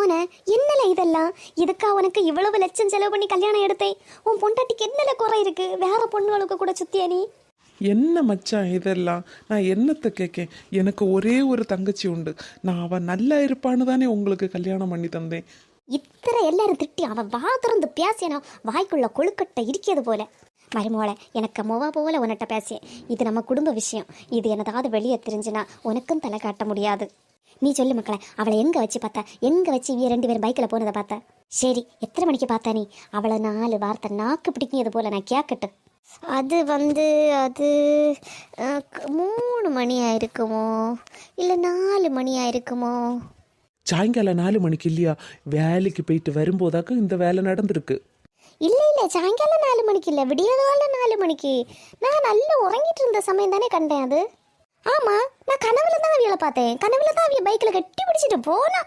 மோனே, என்னல இதெல்லாம்? இதுக்கா உனக்கு இவ்வளவு லட்சம் செலவு பண்ணி கல்யாணம் எடுத்தேன்? உன் பொண்டாட்டிக்கு என்னல குறை இருக்கு? வேற பொண்ணுகளுக்கு கூட சுத்தியா நீ? என்ன மச்சான் இதெல்லாம்? நான் என்னத்தை கேட்கேன்? எனக்கு ஒரே ஒரு தங்கச்சி உண்டு. நான் அவன் நல்லா இருப்பான்னு தானே உங்களுக்கு கல்யாணம் பண்ணி தந்தேன். இத்தனை எல்லாரும் திட்டி அவன் வா திறந்து பேசினா வாய்க்குள்ள கொழுக்கட்டை இருக்கிறது போல. மருமோளை, எனக்கு மொவா போல உன்கிட்ட பேசியேன். இது நம்ம குடும்ப விஷயம். இது என்னதாவது வெளியே தெரிஞ்சுனா உனக்கும் தலை காட்ட முடியாது. நீ சொல்லு மக்களே, அவளை எங்கே வச்சு பார்த்தா? எங்கே வச்சு இவ 2 பேரும் பைக்கில் போனதை பார்த்தா? சரி, எத்தனை மணிக்கு பார்த்தா நீ அவளை? 4 வார்த்தை நாக்கு பிடிக்கிது போல நான் கேட்கட்டு. அது 3 மணி ஆயிருக்குமோ, இல்லை 4 மணி ஆயிருக்குமோ? சாயங்காலம் 4 மணிக்கு இல்லையா? வேலைக்கு போயிட்டு வரும்போதாக்க இந்த வேலை நடந்திருக்கு. இல்லை சாயங்காலம் 4 மணிக்கு இல்லை, விடியகால 4 மணிக்கு. நான் நல்லா உறங்கிட்டு இருந்த சமயம் தானே கண்டேன் அது. ஆமாம், நான் கனவுல தான் அவியலை பார்த்தேன். கனவுல தான் அவிய பைக்கில் கட்டி பிடிச்சிட்டு போனா.